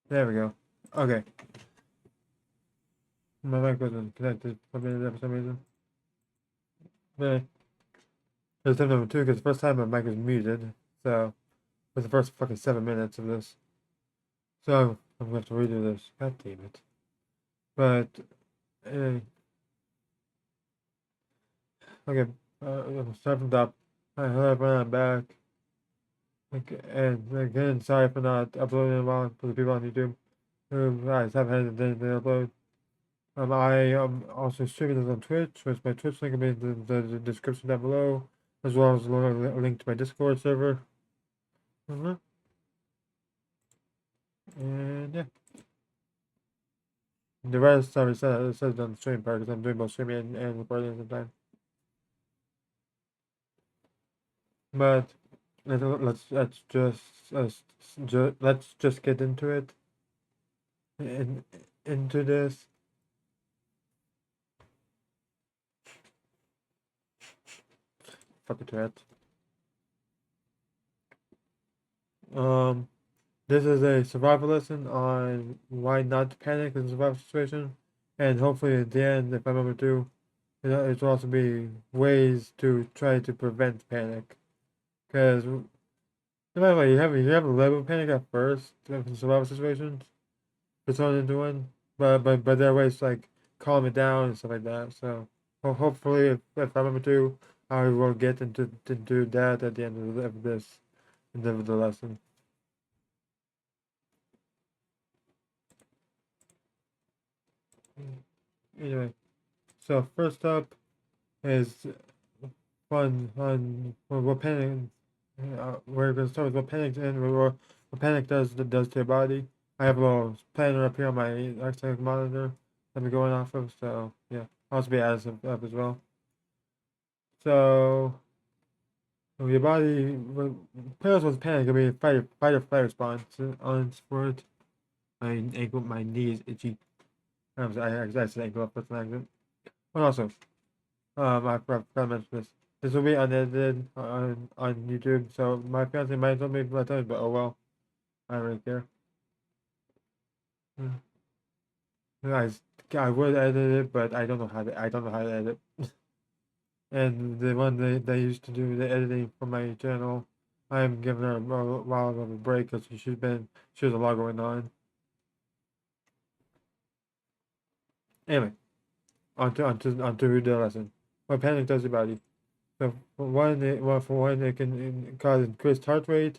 There we go. Okay. My mic wasn't connected for some reason. But there's tip number two because the first time my mic was muted. So for the first fucking 7 minutes of this. So I'm gonna have to redo this. God damn it. But uh, okay. Start from the top. Hi, hello everyone. I'm back. Okay, and again, sorry for not uploading in a while for the people on YouTube who guys have had to upload. I am also streaming this on Twitch, which my Twitch link will be in the description down below, as well as a link to my Discord server. And yeah, the rest I already said on the stream part because I'm doing both streaming and recording at the time. But let's just get into it. Into this. Fuck it, rat. This is a survival lesson on why not to panic in a survival situation, and hopefully at the end, if I remember to, it will also be ways to try to prevent panic. Because no matter what, you have a level of panic at first in survival situations, for thrown into one, but there are ways to like calm it down and stuff like that. So hopefully, if I remember to, I will get into that at the end of this, of the lesson. Anyway, so first up is what panic. We're gonna start with what panic and what panic does to your body. I have a little planner up here on my external monitor that I'm going off of. So yeah, I'll also be added up as well. So your body, pairs with panic, can be a fight or flight response on sport. My knee is itchy. I said ankle up with an accent. But also, I forgot to mention this. This will be unedited on YouTube, so my fiance might tell me my time, but oh well, I don't really care. Mm. Guys, I would edit it, but I don't know how to edit. And the one they used to do the editing for my channel, I'm giving her a while of a break because she has a lot going on. Anyway, onto the lesson. What panic does to your body. So for one, it can cause increased heart rate,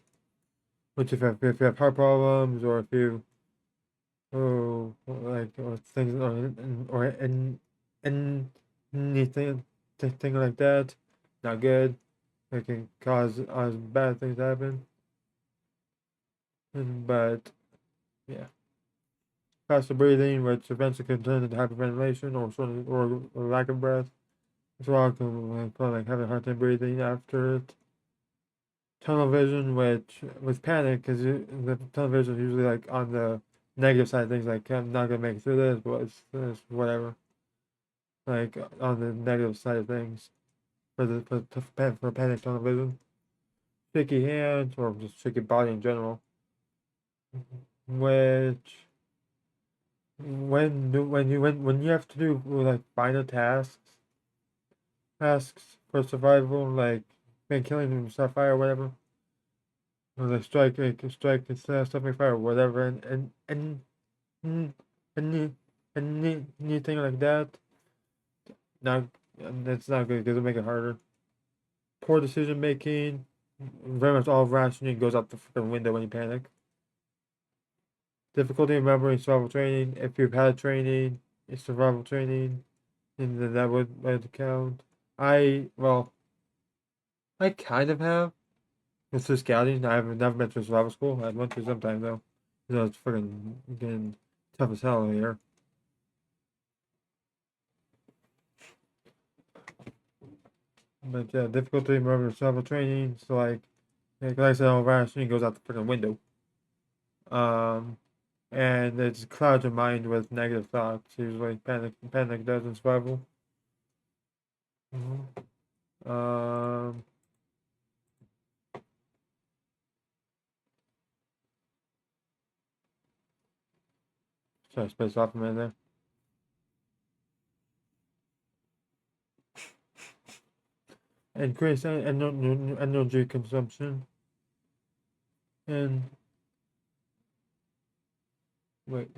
which if you have heart problems or if you or things or anything thing like that, not good. It can cause bad things to happen. But yeah, faster breathing, which eventually can turn into hyperventilation or lack of breath. As well, can like having a hard time breathing after it. Tunnel vision, which with panic, because the tunnel vision is usually like on the negative side of things, like I'm not gonna make it through this, but it's whatever. Like on the negative side of things for panic tunnel vision. Shaky hands or just shaky body in general. Which when you have to do like final tasks for survival, like killing them, start fire or whatever, or like strike stopping fire or whatever, and anything like that, not that's not good because it'll make it harder. Poor decision making, very much all rationing goes out the freaking window when you panic. Difficulty remembering survival training. If you've had training, it's survival training, and then that would count. I kind of have. With the scouting, I've never been to survival school. I went to sometime though. It's freaking getting tough as hell here. But yeah, difficulty remembering survival training. So like I said, all rationing goes out the freaking window. Um, and it clouds your mind with negative thoughts. Usually, panic does in survival. Mhm. Um, Sorry, space off a minute there. Increase energy consumption. And wait.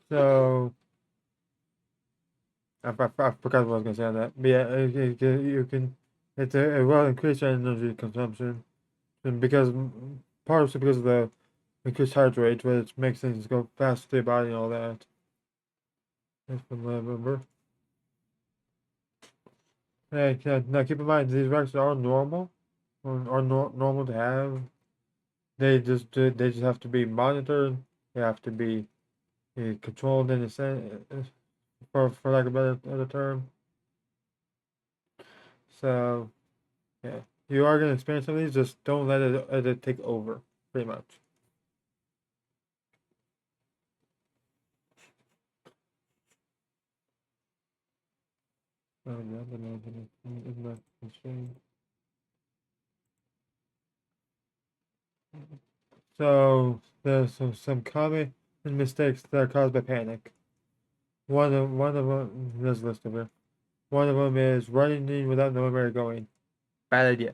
So I forgot what I was gonna say on that. But yeah, you can it will increase your energy consumption, and because partially because of the increased heart rate, which makes things go faster to your body and all that. That's from what I remember. Hey, now keep in mind these records are normal, or normal to have. They just have to be monitored. They have to be controlled in a sense, for lack of a better term. So yeah, you are gonna experience some of these. Just don't let it take over. Pretty much. Oh, yeah, so there's some common mistakes that are caused by panic. One of them, there's a list of it. One of them is running in without knowing where you're going. Bad idea.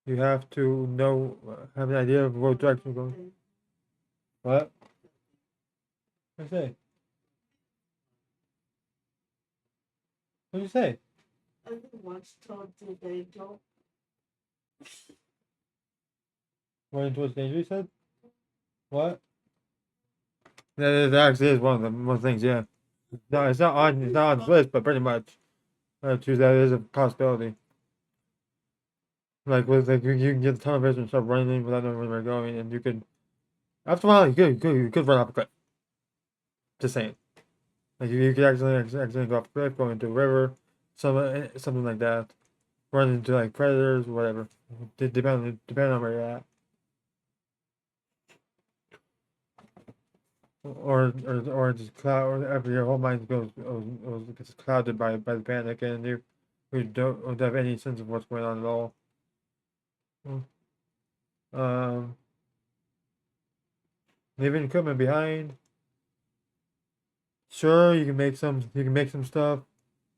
You have to know, have an idea of what direction you're going. What? What did you say? What did you say? I think once told you they don't. Running towards danger, you said? What? That actually is one of the things, yeah. No, it's not on the list, but pretty much. Choose that is a possibility. Like with you can get the tunnel vision and start running in without knowing where you're going, and you could after a while you could run off a cliff. Just saying. Like you could accidentally go off a cliff, go into a river, something like that. Run into like predators, whatever. Depending on where you're at. Or just cloud, or after your whole mind gets clouded by the panic, and you don't have any sense of what's going on at all. Um, leaving equipment behind. Sure, you can make some stuff,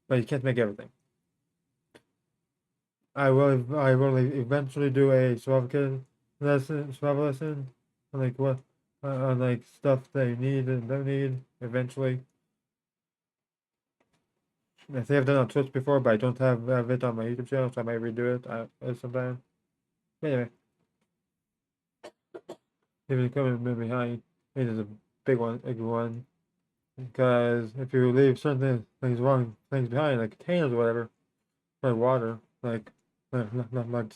but you can't make everything. I will eventually do a survival lesson, on like what, on like stuff that you need and don't need. Eventually, I think I've done it on Twitch before, but I don't have it on my YouTube channel, so I might redo it sometime. Anyway, leaving equipment behind it is a big one, because if you leave certain things behind, like containers or whatever, like water, like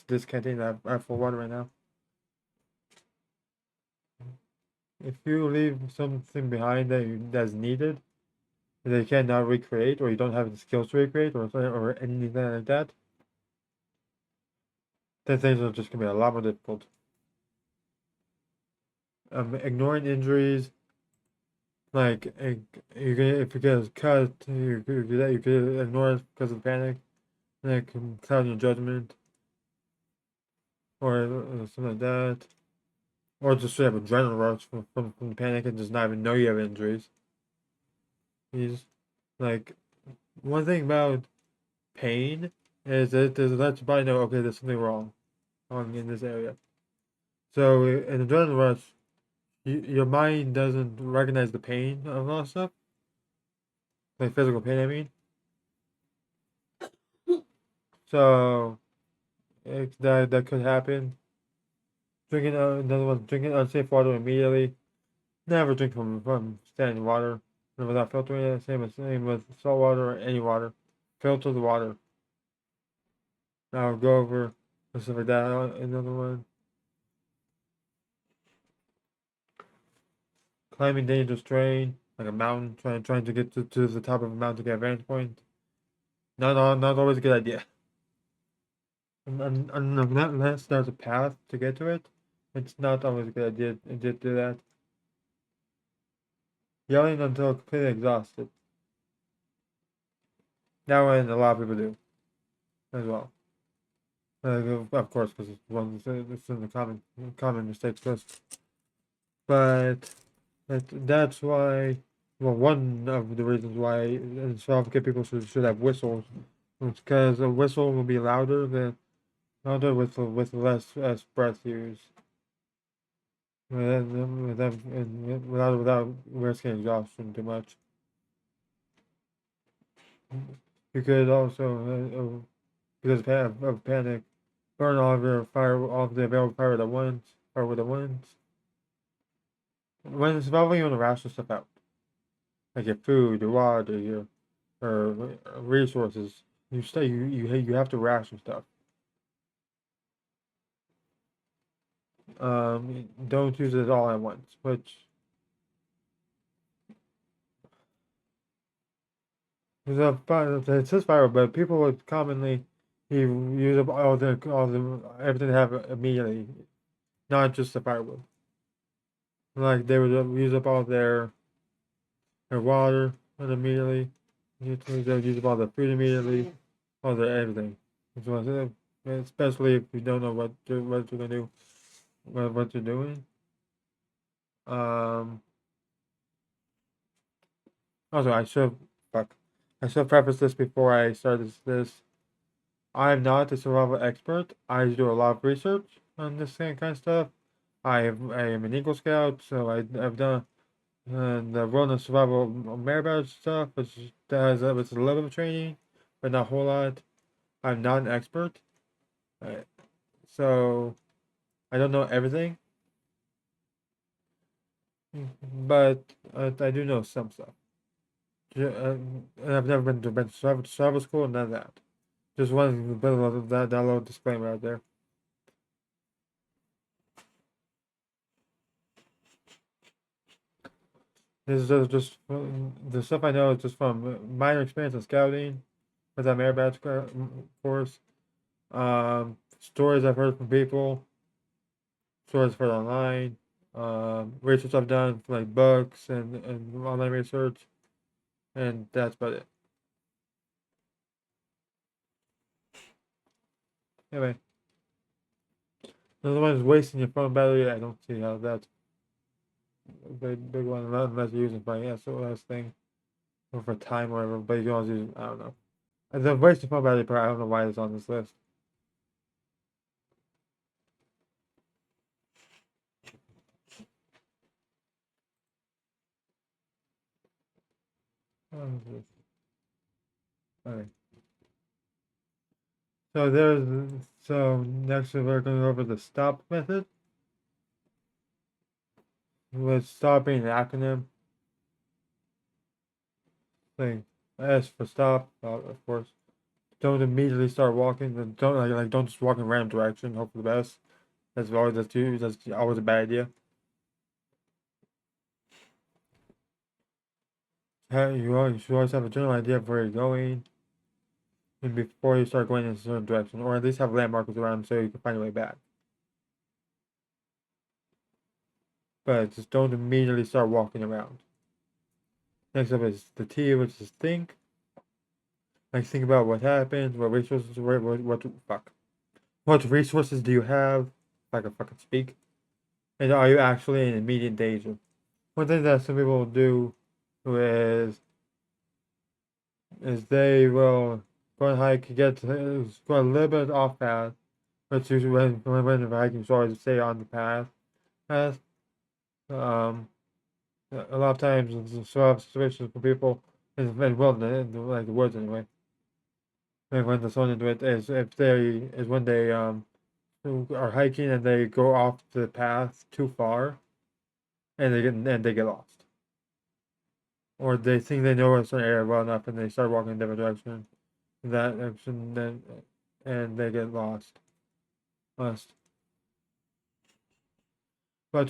this canteen that I have full water right now. If you leave something behind that's needed, that you cannot recreate, or you don't have the skills to recreate, or anything like that, then things are just gonna be a lot more difficult. Ignoring injuries, like if you get cut, you could ignore it because of panic, and it can cloud your judgment, or something like that. Or just straight up adrenaline rush from the panic and just not even know you have injuries. He's like, one thing about pain is that it lets your body know, okay, there's something wrong in this area. So in adrenaline rush, your mind doesn't recognize the pain of all stuff, like physical pain. I mean, so that could happen. Drinking unsafe water immediately. Never drink from standing water without filtering it. Same with salt water or any water. Filter the water. Now I'll go over stuff like that. Another one. Climbing dangerous terrain, like a mountain, trying to get to the top of a mountain to get a vantage point. Not always a good idea. Unless there's a path to get to it, it's not always a good idea to do that. Yelling until completely exhausted. That one a lot of people do as well. Of course, because it's in the common mistakes list. But That's why. Well, one of the reasons why South African people should have whistles, because a whistle will be louder with less breath use, without risking exhaustion too much. You could also because of panic, burn all of the available fire at once, or with the once. When it's about you want to ration stuff out, like your food, your water, your or resources, you have to ration stuff. Don't use it all at once, which is it says viral, but people would commonly use up all the everything they have immediately, not just the firewood. Like they would use up all their water immediately. They would use up all the food immediately, all the everything. So, especially if you don't know what you're gonna do, what you're doing. Um. Also, fuck. I should preface this before I start this. I'm not a survival expert. I do a lot of research on this kind of stuff. I am an Eagle Scout, so I've done the wilderness survival merit stuff, which does with a little bit of training, but not a whole lot. I'm not an expert, uh, so I don't know everything, but I do know some stuff. And I've never been to survival school, none of that. Just wanted to put that little disclaimer out there. This is just the stuff I know is just from minor experience in scouting with that merit badge course. Stories I've heard from people, stories I've heard online, research I've done for like books and online research, and that's about it. Anyway, otherwise wasting your phone battery, I don't see how that's a big one unless you're using my SOS thing or for time or whatever. But you can also use I don't know. The wasting phone battery part, I don't know why it's on this list. Alright. So next we're going over the stop method. With stop being an acronym. Thing S for stop, of course. Don't immediately start walking. And don't don't just walk in random direction. Hope for the best. That's always a bad idea. You should always have a general idea of where you're going, and before you start going in a certain direction, or at least have landmarks around so you can find your way back. But just don't immediately start walking around. Next up is the T, which is think. Like think about what happened, what resources, what resources do you have? If I can fucking speak. And are you actually in immediate danger? One thing that some people do is they will go on a hike, go a little bit off path, but usually when the hiking is always stay on the path. Um, a lot of times it's so have situations for people in wilderness, like the woods anyway. And when the sun into it is if they is when they are hiking and they go off the path too far and they get lost, or they think they know a certain area well enough and they start walking in a different direction, that direction, then and they get lost. But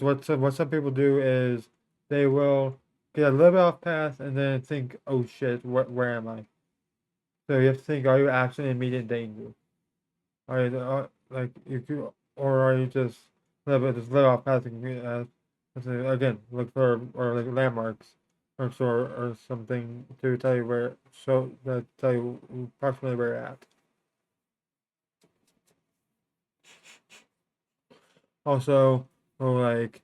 what some people do is they will get a little bit off path and then think, oh shit, where am I? So you have to think, are you actually in immediate danger? Are you like you could, or are you just just a little off path? Again, look for or like landmarks or something to tell you where that tell you approximately where you're at. Also, or like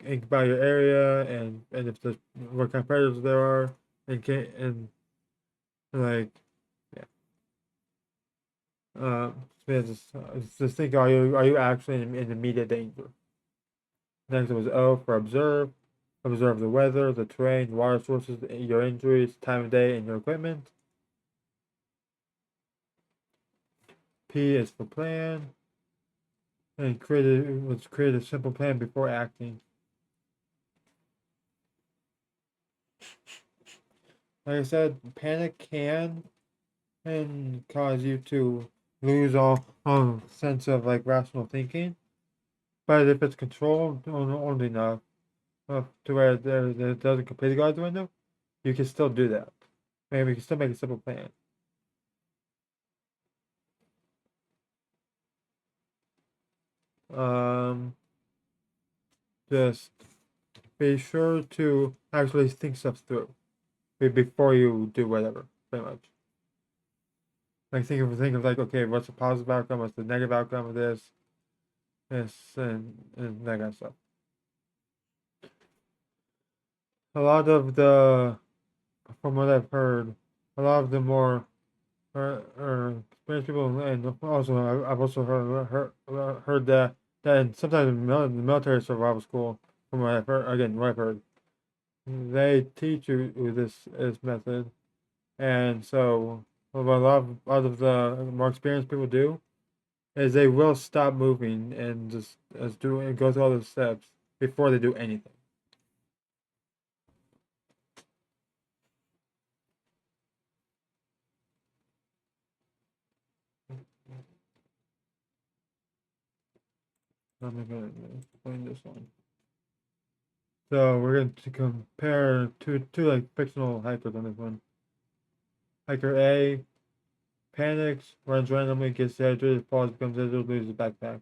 think about your area and if there's what kind of predators there are and like yeah. So yeah, just think are you actually in immediate danger? Next was O for observe. Observe the weather, the terrain, water sources, your injuries, time of day, and your equipment. P is for plan. And let's create a simple plan before acting. Like I said, panic can and cause you to lose all sense of like rational thinking. But if it's controlled only enough to where it doesn't completely go out the window, you can still do that. Maybe you can still make a simple plan. Um, just be sure to actually think stuff through before you do whatever, pretty much. Like think of like, okay, what's the positive outcome, what's the negative outcome of this, and that kind of stuff. A lot of the, from what I've heard, a lot of the more experienced people, and also I've also heard that sometimes in the military survival school, from what I've heard, again, what I've heard, they teach you this method, and so what a lot of the more experienced people do is they will stop moving and just do and go through all the steps before they do anything. I'm gonna explain this one. So we're going to compare two like fictional hikers on this one. Hiker A panics, runs randomly, gets dehydrated, falls, becomes injured, loses backpack.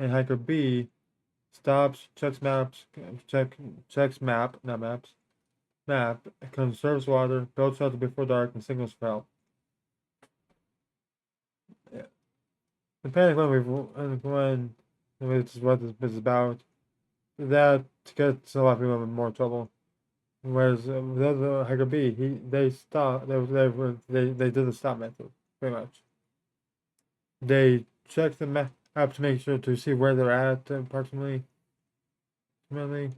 And hiker B stops, checks map, not maps, map, conserves water, builds shelter before dark, and signals for help. Yeah. The panic when which is what this is about, that gets a lot of people in more trouble. Whereas the other hiker B, they stop. They did the stop method pretty much. They check the map to make sure to see where they're at approximately, really,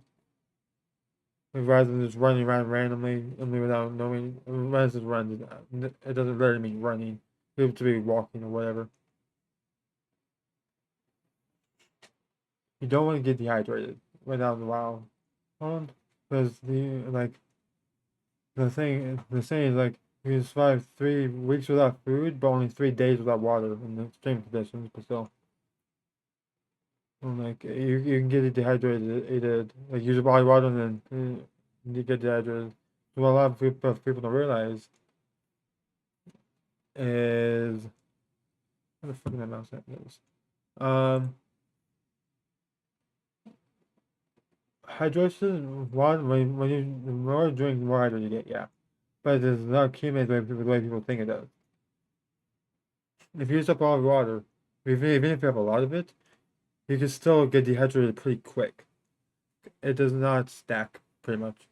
rather than just running around randomly and without knowing. Rather than run, it doesn't really mean running. You have to be walking or whatever. You don't want to get dehydrated right out in the wild, because the saying is like you can survive 3 weeks without food, but only 3 days without water in the extreme conditions. But still, like you can get dehydrated, like use your body water and then you get dehydrated. So what a lot of people don't realize is where the fuck is my mouse at? Is hydration. One when you the more you drink, the more hydrated you get. Yeah, but it does not accumulate the way people think it does. If you use up all the water, even if you have a lot of it, you can still get dehydrated pretty quick. It does not stack, pretty much,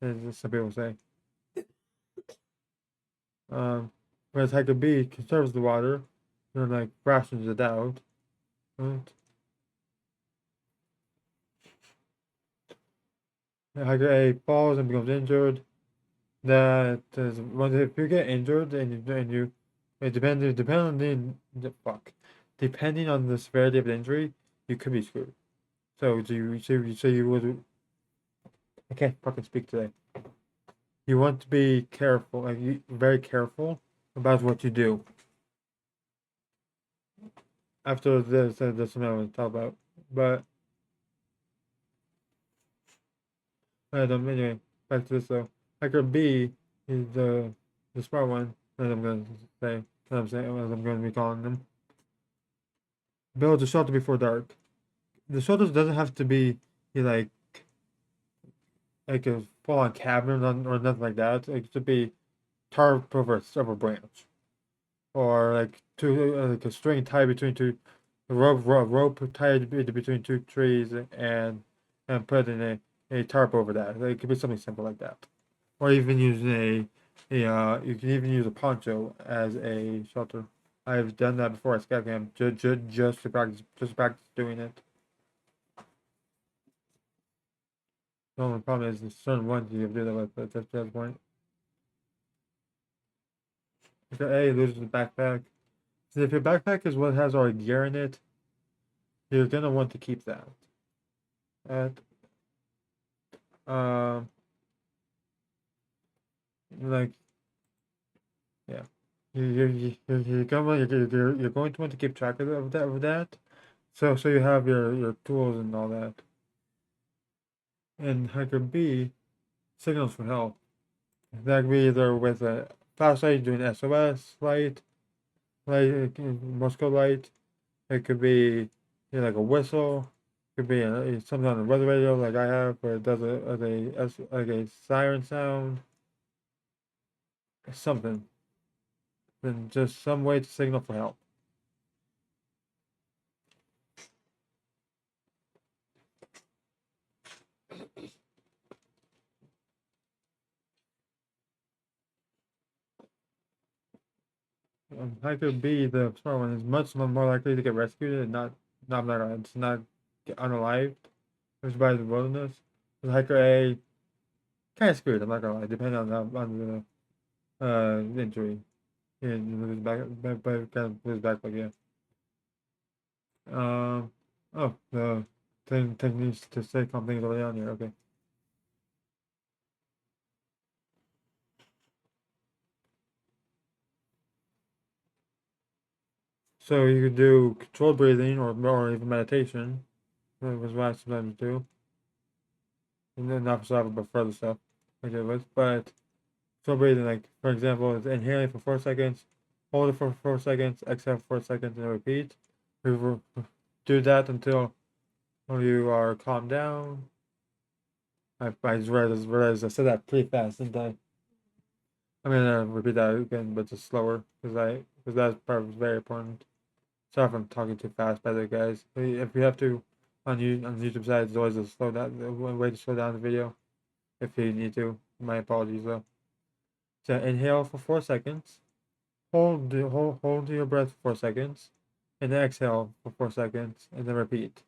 as some people say. Um, Whereas Hiker B conserves the water, and like rations it out. Right? Hiker A falls and becomes injured. That is when if you get injured and you it depending on the severity of the injury, you could be screwed. So you would I can't fucking speak today. You want to be careful, very careful about what you do. After this, that's what I want to talk about. But anyway, back to this though. Hiker B is the smart one, as I'm gonna say, as I'm gonna be calling them. Build a shelter before dark. The shelter doesn't have to be like a full on cabin or nothing like that. It could be tarp over a branch, or like a string tied between two, a rope tied between two trees, and and put in a tarp over that. It could be something simple like that, or even using you can even use a poncho as a shelter. I've done that before at scout camp, just to practice doing it. The only problem is there's certain ones you have to do that with, but that's the point. If A loses the backpack, so if your backpack is what has our gear in it, you're gonna want to keep that. At um, like yeah, you're going to want to keep track of that. So you have your tools and all that. And hacker B signals for help. That could be either with a flashlight doing SOS Moscow light. It could be like a whistle. It could be something on the weather radio like I have, where it does like a siren sound. Something. Then just some way to signal for help. Hiker B, the smart one, is much more likely to get rescued and not get unalived, just by the wilderness. With hiker A, kind of screwed. I'm not gonna lie, depending on the injury in his kind of his back leg. Yeah. Oh, the thing needs to say something early on here. Okay. So you could do controlled breathing or even meditation. That was what I sometimes do. And then not for stuff, but for other stuff. Like it was. But controlled breathing, like for example, is inhaling for 4 seconds, hold it for 4 seconds, exhale for 4 seconds, and repeat. We do that until you are calmed down. I just realized I said that pretty fast, didn't I? I'm gonna repeat that again, but just slower, because that part was very important. Sorry if I'm talking too fast, by the way, guys. If you have to, on the YouTube side, there's always a slow down, one way to slow down the video. If you need to, my apologies though. So inhale for 4 seconds, hold your breath for 4 seconds, and then exhale for 4 seconds, and then repeat.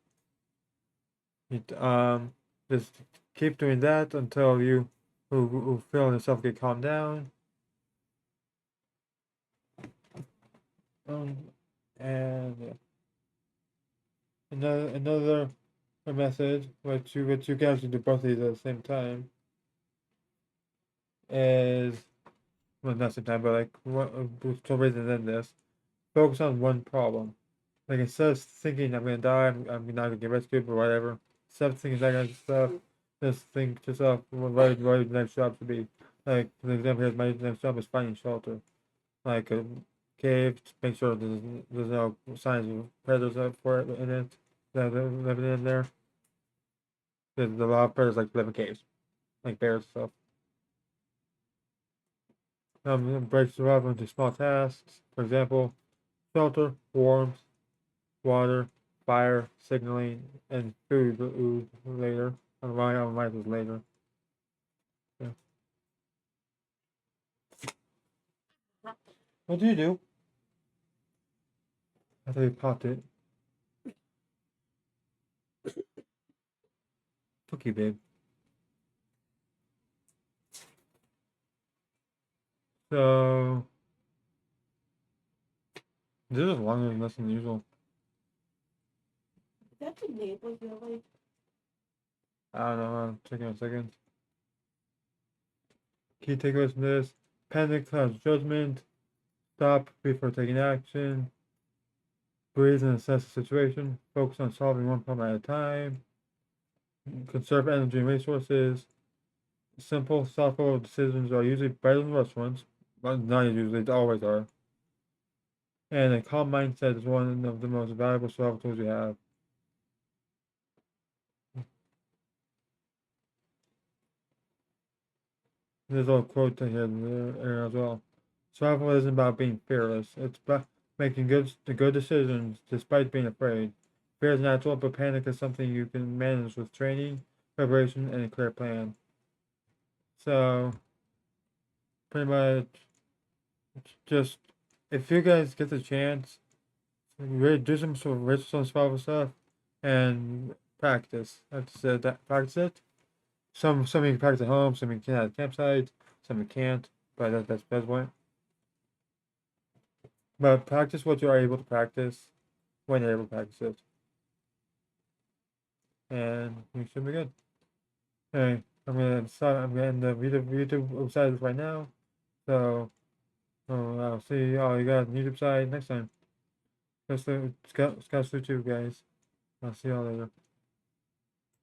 Just keep doing that until you who feel yourself get calmed down. Um, and yeah. Another method, which you guys can do both of these at the same time, is well not same time, but like what so rather than this, focus on one problem. Like instead of thinking I'm gonna die, I'm not gonna get rescued or whatever. Instead of thinking that kind of stuff, just think to yourself what the next job should be. Like for example, here's my next job is finding shelter. Like a cave, to make sure there's no signs of predators up for it in it that are living in there. There's a lot of predators like live in caves, like bears and stuff. Break survival into small tasks. For example, shelter, warmth, water, fire, signaling, and food later. On my is later. Yeah. What do you do? I thought you popped it. Fuck you, babe. So this is longer than less than usual. That's a neighbor you're like. I don't know. I'm checking in a second. Key takeaways from this: panic clouds judgment. Stop before taking action. Breathe and assess the situation. Focus on solving one problem at a time. Conserve energy and resources. Simple, thoughtful decisions are usually better than rushed ones, but not usually, they always are. And a calm mindset is one of the most valuable survival tools we have. There's a little quote to here there as well. Survival isn't about being fearless. It's about making good decisions despite being afraid. Fear is natural, but panic is something you can manage with training. preparation, and a clear plan. So pretty much, just if you guys get the chance, really do some sort of ritual and survival stuff, and practice. That's it. That practice it. Some you can practice at home, some you can at a campsite, some you can't. But that's the best point. But practice what you are able to practice when you're able to practice it, and you should be good. Hey, I'm gonna end the YouTube side right now. So I'll see all you guys on the YouTube side next time. Scout YouTube guys. I'll see y'all later.